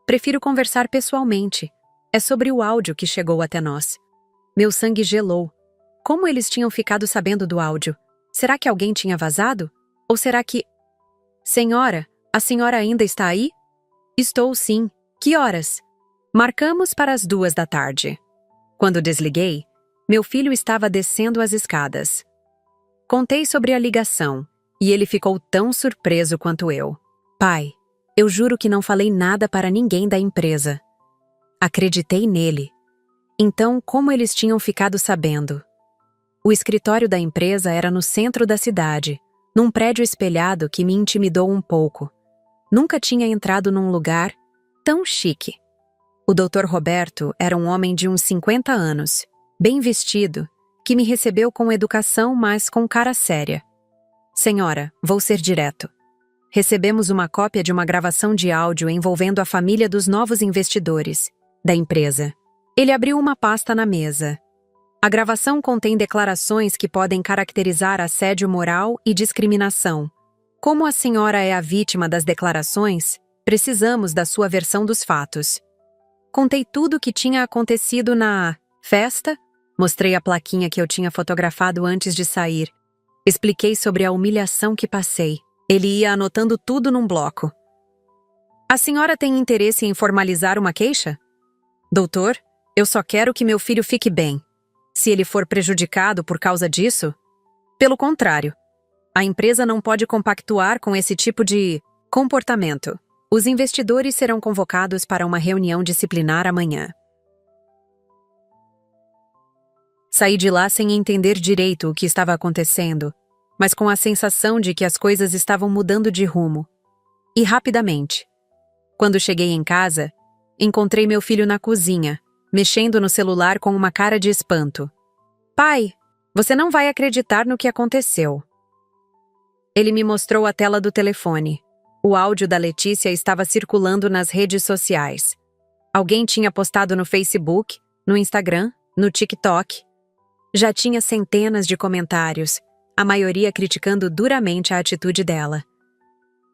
Prefiro conversar pessoalmente. É sobre o áudio que chegou até nós. Meu sangue gelou. Como eles tinham ficado sabendo do áudio? Será que alguém tinha vazado? Ou será que... Senhora, a senhora ainda está aí? Estou sim. Que horas? Marcamos para as 14h. Quando desliguei, meu filho estava descendo as escadas. Contei sobre a ligação, e ele ficou tão surpreso quanto eu. Pai, eu juro que não falei nada para ninguém da empresa. Acreditei nele. Então, como eles tinham ficado sabendo? O escritório da empresa era no centro da cidade, num prédio espelhado que me intimidou um pouco. Nunca tinha entrado num lugar tão chique. O Dr. Roberto era um homem de uns 50 anos, bem vestido, que me recebeu com educação, mas com cara séria. Senhora, vou ser direto. Recebemos uma cópia de uma gravação de áudio envolvendo a família dos novos investidores da empresa. Ele abriu uma pasta na mesa. A gravação contém declarações que podem caracterizar assédio moral e discriminação. Como a senhora é a vítima das declarações, precisamos da sua versão dos fatos. Contei tudo o que tinha acontecido na festa, mostrei a plaquinha que eu tinha fotografado antes de sair. Expliquei sobre a humilhação que passei. Ele ia anotando tudo num bloco. A senhora tem interesse em formalizar uma queixa? Doutor, eu só quero que meu filho fique bem. Se ele for prejudicado por causa disso, pelo contrário, a empresa não pode compactuar com esse tipo de comportamento. Os investidores serão convocados para uma reunião disciplinar amanhã. Saí de lá sem entender direito o que estava acontecendo, mas com a sensação de que as coisas estavam mudando de rumo. E rapidamente. Quando cheguei em casa, encontrei meu filho na cozinha, mexendo no celular com uma cara de espanto. Pai, você não vai acreditar no que aconteceu. Ele me mostrou a tela do telefone. O áudio da Letícia estava circulando nas redes sociais. Alguém tinha postado no Facebook, no Instagram, no TikTok. Já tinha centenas de comentários, a maioria criticando duramente a atitude dela.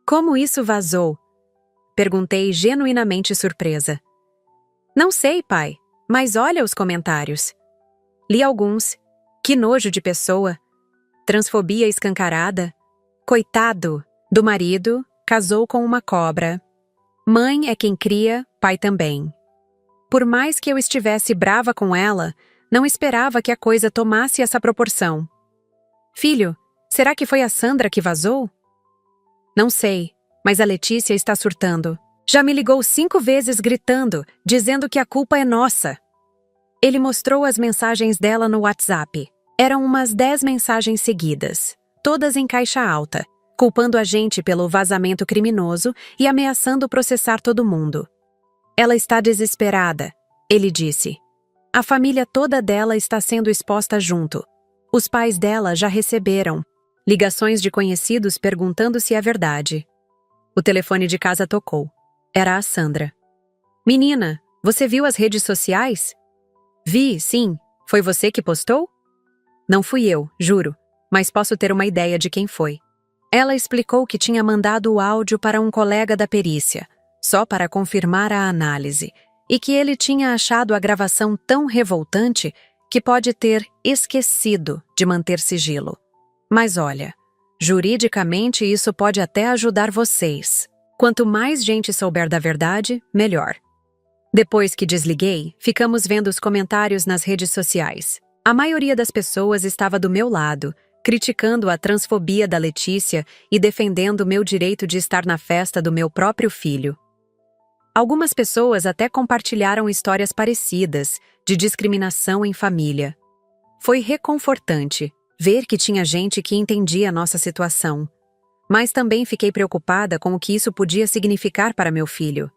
Como isso vazou? Perguntei genuinamente surpresa. Não sei, pai, mas olha os comentários. Li alguns. Que nojo de pessoa. Transfobia escancarada. Coitado do marido, casou com uma cobra. Mãe é quem cria, pai também. Por mais que eu estivesse brava com ela, não esperava que a coisa tomasse essa proporção. Filho, será que foi a Sandra que vazou? Não sei, mas a Letícia está surtando. Já me ligou 5 vezes gritando, dizendo que a culpa é nossa. Ele mostrou as mensagens dela no WhatsApp. Eram umas 10 mensagens seguidas, todas em caixa alta, culpando a gente pelo vazamento criminoso e ameaçando processar todo mundo. Ela está desesperada, ele disse. A família toda dela está sendo exposta junto. Os pais dela já receberam ligações de conhecidos perguntando se é verdade. O telefone de casa tocou. Era a Sandra. Menina, Você viu as redes sociais? Vi, sim. Foi você que postou? Não fui eu, juro, mas posso ter uma ideia de quem foi. Ela explicou que tinha mandado o áudio para um colega da perícia, só para confirmar a análise, e que ele tinha achado a gravação tão revoltante que pode ter esquecido de manter sigilo. Mas olha, juridicamente isso pode até ajudar vocês. Quanto mais gente souber da verdade, melhor. Depois que desliguei, ficamos vendo os comentários nas redes sociais. A maioria das pessoas estava do meu lado, criticando a transfobia da Letícia e defendendo o meu direito de estar na festa do meu próprio filho. Algumas pessoas até compartilharam histórias parecidas, de discriminação em família. Foi reconfortante ver que tinha gente que entendia a nossa situação. Mas também fiquei preocupada com o que isso podia significar para meu filho.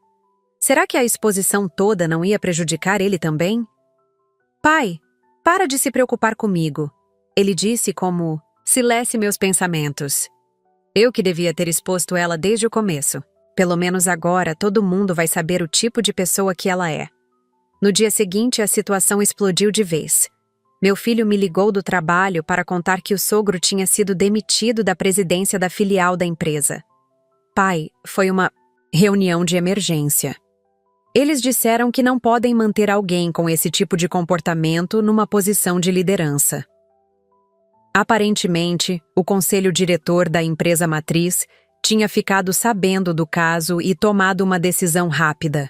Será que a exposição toda não ia prejudicar ele também? Pai, para de se preocupar comigo. Ele disse como, se lesse meus pensamentos. Eu que devia ter exposto ela desde o começo. Pelo menos agora todo mundo vai saber o tipo de pessoa que ela é. No dia seguinte, a situação explodiu de vez. Meu filho me ligou do trabalho para contar que o sogro tinha sido demitido da presidência da filial da empresa. Pai, foi uma reunião de emergência. Eles disseram que não podem manter alguém com esse tipo de comportamento numa posição de liderança. Aparentemente, o conselho diretor da empresa matriz tinha ficado sabendo do caso e tomado uma decisão rápida.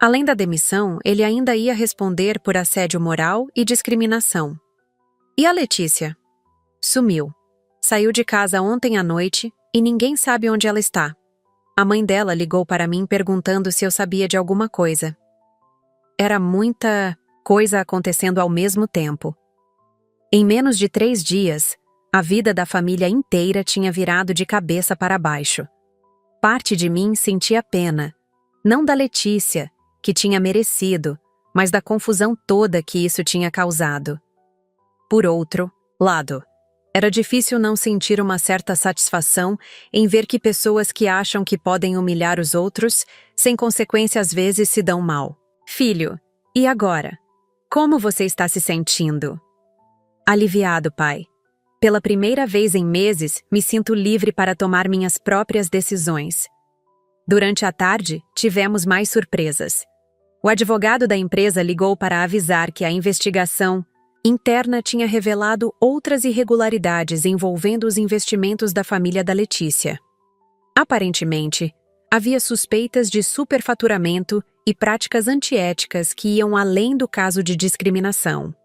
Além da demissão, ele ainda ia responder por assédio moral e discriminação. E a Letícia? Sumiu. Saiu de casa ontem à noite e ninguém sabe onde ela está. A mãe dela ligou para mim perguntando se eu sabia de alguma coisa. Era muita coisa acontecendo ao mesmo tempo. Em menos de 3 dias, a vida da família inteira tinha virado de cabeça para baixo. Parte de mim sentia pena, não da Letícia, que tinha merecido, mas da confusão toda que isso tinha causado. Por outro lado, era difícil não sentir uma certa satisfação em ver que pessoas que acham que podem humilhar os outros, sem consequência às vezes se dão mal. Filho, e agora? Como você está se sentindo? Aliviado, pai. Pela primeira vez em meses, me sinto livre para tomar minhas próprias decisões. Durante a tarde, tivemos mais surpresas. O advogado da empresa ligou para avisar que a investigação interna tinha revelado outras irregularidades envolvendo os investimentos da família da Letícia. Aparentemente, havia suspeitas de superfaturamento e práticas antiéticas que iam além do caso de discriminação.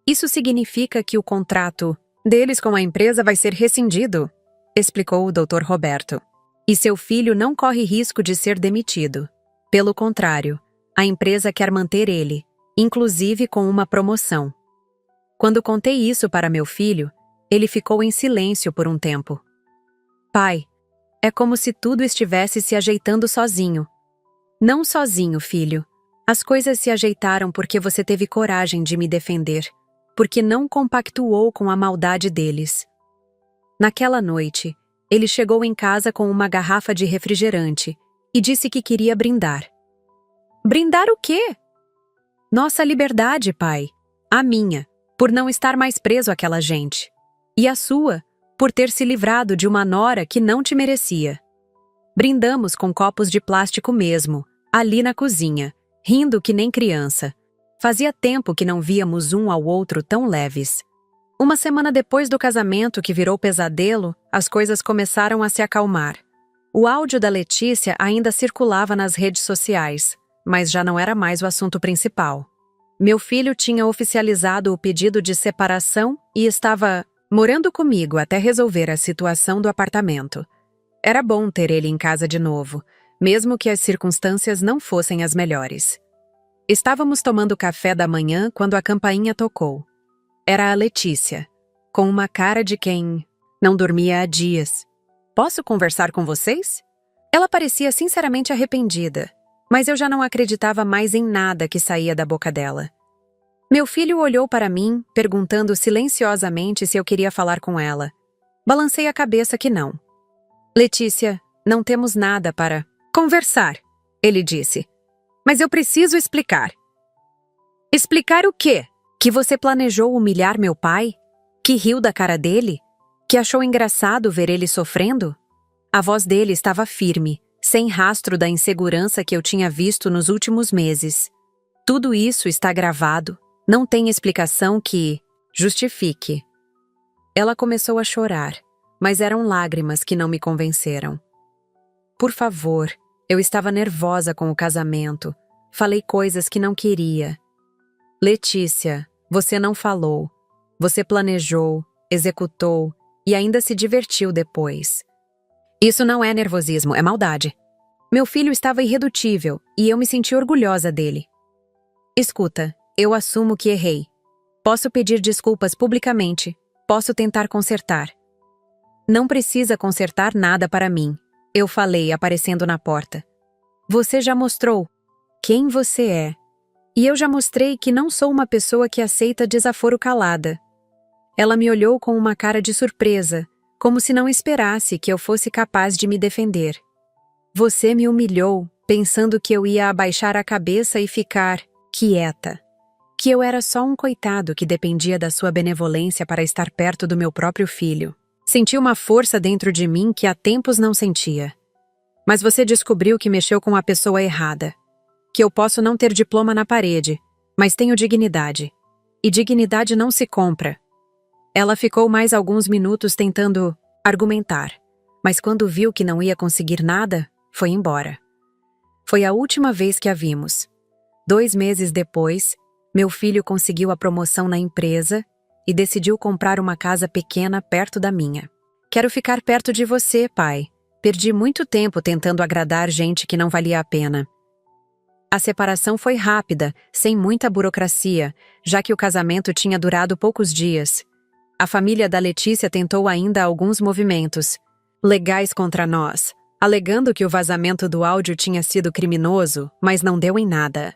Isso significa que o contrato deles com a empresa vai ser rescindido, explicou o Dr. Roberto. E seu filho não corre risco de ser demitido. Pelo contrário, a empresa quer manter ele, inclusive com uma promoção. Quando contei isso para meu filho, ele ficou em silêncio por um tempo. Pai, é como se tudo estivesse se ajeitando sozinho. Não sozinho, filho. As coisas se ajeitaram porque você teve coragem de me defender, porque não compactuou com a maldade deles. Naquela noite, ele chegou em casa com uma garrafa de refrigerante e disse que queria brindar. Brindar o quê? Nossa liberdade, pai. A minha, por não estar mais preso àquela gente. E a sua, por ter se livrado de uma nora que não te merecia. Brindamos com copos de plástico mesmo, ali na cozinha, rindo que nem criança. Fazia tempo que não víamos um ao outro tão leves. Uma semana depois do casamento que virou pesadelo, as coisas começaram a se acalmar. O áudio da Letícia ainda circulava nas redes sociais, mas já não era mais o assunto principal. Meu filho tinha oficializado o pedido de separação e estava morando comigo até resolver a situação do apartamento. Era bom ter ele em casa de novo, mesmo que as circunstâncias não fossem as melhores. Estávamos tomando café da manhã quando a campainha tocou. Era a Letícia, com uma cara de quem não dormia há dias. Posso conversar com vocês? Ela parecia sinceramente arrependida, mas eu já não acreditava mais em nada que saía da boca dela. Meu filho olhou para mim, perguntando silenciosamente se eu queria falar com ela. Balancei a cabeça que não. Letícia, não temos nada para conversar, ele disse. Mas eu preciso explicar. Explicar o quê? Que você planejou humilhar meu pai? Que riu da cara dele? Que achou engraçado ver ele sofrendo? A voz dele estava firme, sem rastro da insegurança que eu tinha visto nos últimos meses. Tudo isso está gravado. Não tem explicação que justifique. Ela começou a chorar, mas eram lágrimas que não me convenceram. Por favor, eu estava nervosa com o casamento. Falei coisas que não queria. Letícia, você não falou. Você planejou, executou e ainda se divertiu depois. Isso não é nervosismo, é maldade. Meu filho estava irredutível e eu me senti orgulhosa dele. Escuta, eu assumo que errei. Posso pedir desculpas publicamente. Posso tentar consertar. Não precisa consertar nada para mim, eu falei aparecendo na porta. Você já mostrou quem você é. E eu já mostrei que não sou uma pessoa que aceita desaforo calada. Ela me olhou com uma cara de surpresa, como se não esperasse que eu fosse capaz de me defender. Você me humilhou, pensando que eu ia abaixar a cabeça e ficar quieta. Que eu era só um coitado que dependia da sua benevolência para estar perto do meu próprio filho. Senti uma força dentro de mim que há tempos não sentia. Mas você descobriu que mexeu com a pessoa errada. Que eu posso não ter diploma na parede, mas tenho dignidade. E dignidade não se compra. Ela ficou mais alguns minutos tentando argumentar, mas quando viu que não ia conseguir nada, foi embora. Foi a última vez que a vimos. 2 meses depois, meu filho conseguiu a promoção na empresa e decidiu comprar uma casa pequena perto da minha. Quero ficar perto de você, pai. Perdi muito tempo tentando agradar gente que não valia a pena. A separação foi rápida, sem muita burocracia, já que o casamento tinha durado poucos dias. A família da Letícia tentou ainda alguns movimentos legais contra nós, alegando que o vazamento do áudio tinha sido criminoso, mas não deu em nada.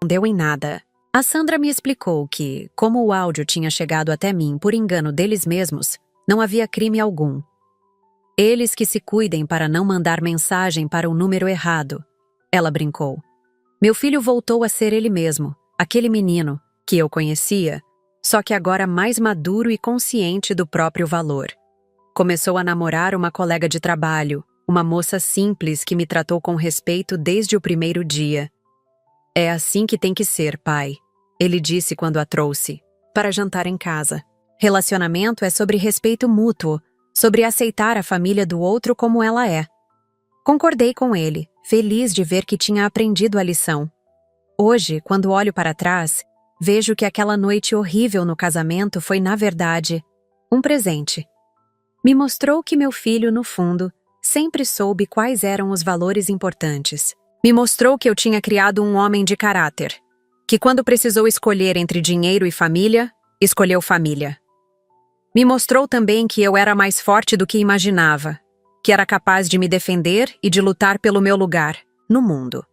Não deu em nada. A Sandra me explicou que, como o áudio tinha chegado até mim por engano deles mesmos, não havia crime algum. Eles que se cuidem para não mandar mensagem para o número errado. Ela brincou. Meu filho voltou a ser ele mesmo, aquele menino que eu conhecia, só que agora mais maduro e consciente do próprio valor. Começou a namorar uma colega de trabalho, uma moça simples que me tratou com respeito desde o primeiro dia. É assim que tem que ser, pai, ele disse quando a trouxe, para jantar em casa. Relacionamento é sobre respeito mútuo, sobre aceitar a família do outro como ela é. Concordei com ele, feliz de ver que tinha aprendido a lição. Hoje, quando olho para trás, vejo que aquela noite horrível no casamento foi, na verdade, um presente. Me mostrou que meu filho, no fundo, sempre soube quais eram os valores importantes. Me mostrou que eu tinha criado um homem de caráter, que quando precisou escolher entre dinheiro e família, escolheu família. Me mostrou também que eu era mais forte do que imaginava, que era capaz de me defender e de lutar pelo meu lugar, no mundo.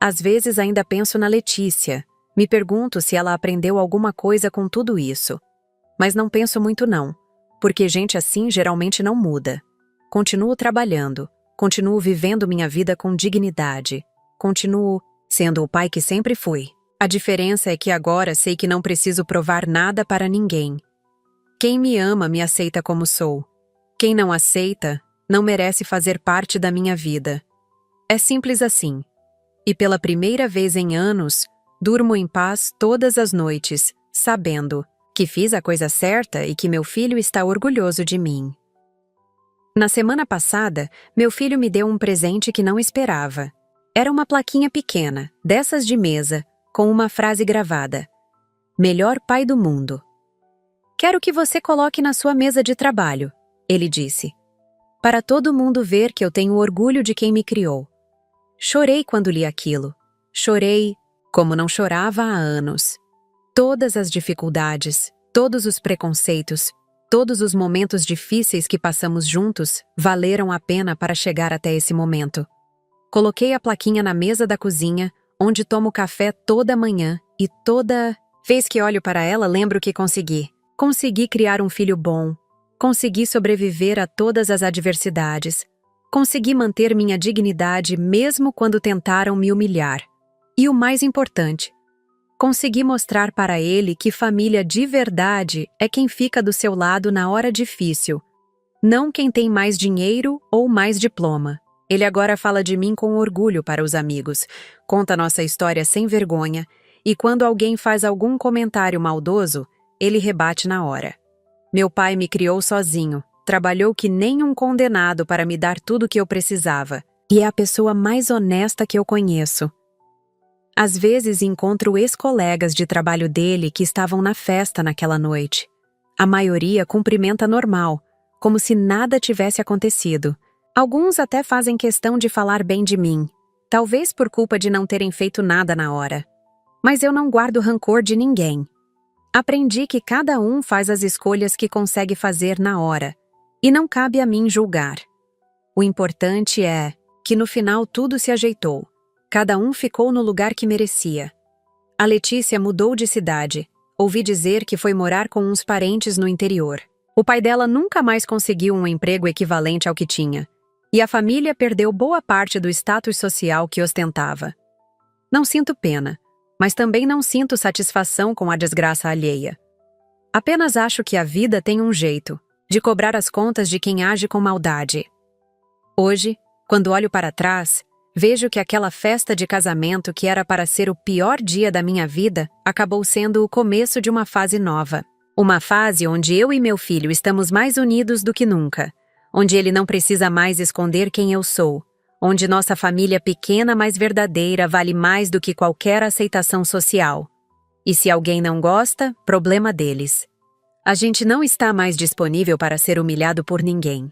Às vezes ainda penso na Letícia, me pergunto se ela aprendeu alguma coisa com tudo isso. Mas não penso muito não, porque gente assim geralmente não muda. Continuo trabalhando, continuo vivendo minha vida com dignidade, continuo sendo o pai que sempre fui. A diferença é que agora sei que não preciso provar nada para ninguém. Quem me ama me aceita como sou. Quem não aceita, não merece fazer parte da minha vida. É simples assim. E pela primeira vez em anos, durmo em paz todas as noites, sabendo que fiz a coisa certa e que meu filho está orgulhoso de mim. Na semana passada, meu filho me deu um presente que não esperava. Era uma plaquinha pequena, dessas de mesa, com uma frase gravada. Melhor pai do mundo. Quero que você coloque na sua mesa de trabalho, ele disse. Para todo mundo ver que eu tenho orgulho de quem me criou. Chorei quando li aquilo. Chorei como não chorava há anos. Todas as dificuldades, todos os preconceitos, todos os momentos difíceis que passamos juntos valeram a pena para chegar até esse momento. Coloquei a plaquinha na mesa da cozinha, onde tomo café toda manhã e toda vez que olho para ela lembro que consegui. Consegui criar um filho bom. Consegui sobreviver a todas as adversidades. Consegui manter minha dignidade mesmo quando tentaram me humilhar. E o mais importante, consegui mostrar para ele que família de verdade é quem fica do seu lado na hora difícil, não quem tem mais dinheiro ou mais diploma. Ele agora fala de mim com orgulho para os amigos, conta nossa história sem vergonha, e quando alguém faz algum comentário maldoso, ele rebate na hora. Meu pai me criou sozinho, trabalhou que nem um condenado para me dar tudo o que eu precisava, e é a pessoa mais honesta que eu conheço. Às vezes encontro ex-colegas de trabalho dele que estavam na festa naquela noite. A maioria cumprimenta normal, como se nada tivesse acontecido. Alguns até fazem questão de falar bem de mim, talvez por culpa de não terem feito nada na hora. Mas eu não guardo rancor de ninguém. Aprendi que cada um faz as escolhas que consegue fazer na hora, e não cabe a mim julgar. O importante é que no final tudo se ajeitou. Cada um ficou no lugar que merecia. A Letícia mudou de cidade. Ouvi dizer que foi morar com uns parentes no interior. O pai dela nunca mais conseguiu um emprego equivalente ao que tinha. E a família perdeu boa parte do status social que ostentava. Não sinto pena, mas também não sinto satisfação com a desgraça alheia. Apenas acho que a vida tem um jeito de cobrar as contas de quem age com maldade. Hoje, quando olho para trás, vejo que aquela festa de casamento que era para ser o pior dia da minha vida acabou sendo o começo de uma fase nova. Uma fase onde eu e meu filho estamos mais unidos do que nunca, onde ele não precisa mais esconder quem eu sou, onde nossa família pequena, mas verdadeira, vale mais do que qualquer aceitação social. E se alguém não gosta, problema deles. A gente não está mais disponível para ser humilhado por ninguém.